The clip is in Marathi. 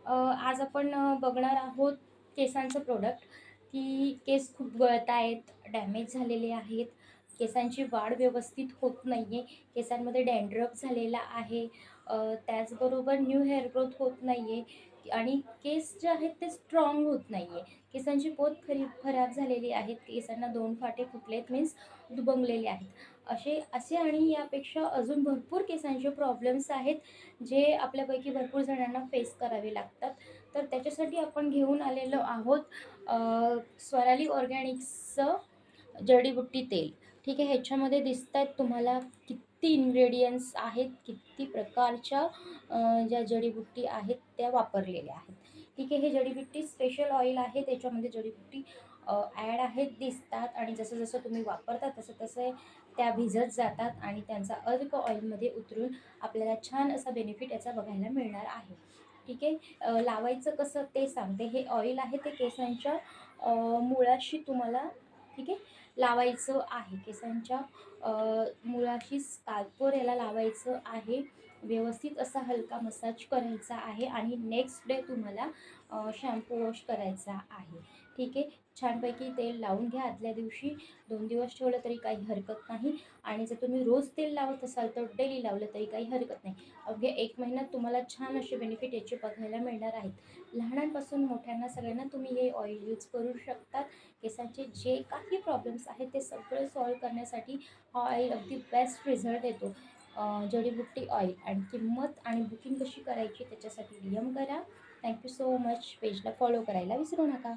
आज आपण बघणार आहोत केसांचं प्रोडक्ट की केस खूप गळत आहेत, डॅमेज झालेले आहेत, केसांची वाढ व्यवस्थित होत नाही आहे, केसांमध्ये डॅन्ड्रफ झालेला आहे, त्याचबरोबर न्यू हेअर ग्रोथ होत नाही आहे आणि केस जे आहेत ते स्ट्रॉंग होत नाही आहे. केसांची पोत खराब झालेली आहेत, केसांना 2 फाटे फुटलेत मीन्स दुबंगलेले आहेत. असे असे आणि यापेक्षा अजून भरपूर केसांचे प्रॉब्लेम्स आहेत, जे आपल्यापैकी भरपूर जणांना फेस करावे लागतात. तर त्याच्यासाठी आपण घेऊन आलेलो आहोत स्वराली ऑर्गॅनिक्सचं जडीबुट्टी तेल. ठीक आहे. ह्याच्यामध्ये दिसतायत तुम्हाला किती इन्ग्रेडियंट्स आहेत, किती प्रकारच्या ज्या जडीबुट्टी आहेत त्या वापरलेल्या आहेत. ठीक आहे. हे जडीबुट्टी स्पेशल ऑइल आहे, त्याच्यामध्ये जडीबुट्टी ॲड आहेत दिसतात आणि जसं जसं तुम्ही वापरता तसं तसं त्या भिजत जातात आणि त्यांचा अर्क ऑइलमध्ये उतरून आपल्याला छान असा बेनिफिट याचा बघायला मिळणार आहे. ठीक आहे. लावायचं कसं ते सांगते. हे ऑइल आहे ते केसांच्या मुळाशी तुम्हाला ठीक आहे लावायचं आहे. केसांच्या मुळाशी स्काल्पवर याला लावायचं आहे. व्यवस्थित असा हलका मसाज करायचा आहे आणि नेक्स्ट डे तुम्हाला शॅम्पू वॉश करायचा आहे. ठीक आहे. छानपैकी तेल लावून घ्या आदल्या दिवशी. 2 दिवस ठेवलं तरी काही हरकत नाही आणि जर तुम्ही रोज तेल लावत असाल तर डेली लावलं तरी काही हरकत नाही. अवघ्या 1 महिन्यात तुम्हाला छान असे बेनिफिट याचे बघायला मिळणार आहेत. लहानांपासून मोठ्यांना सगळ्यांना तुम्ही हे ऑइल यूज करू शकतात. केसांचे जे काही प्रॉब्लेम्स आहेत ते सगळे सॉल्व्ह करण्यासाठी हा ऑइल अगदी बेस्ट रिझल्ट देतो. जडीबुट्टी ऑइल आणि किंमत आणि बुकिंग कशी करायची त्याच्यासाठी DM करा. Thank you so much. पेजला फॉलो करायला विसरू नका.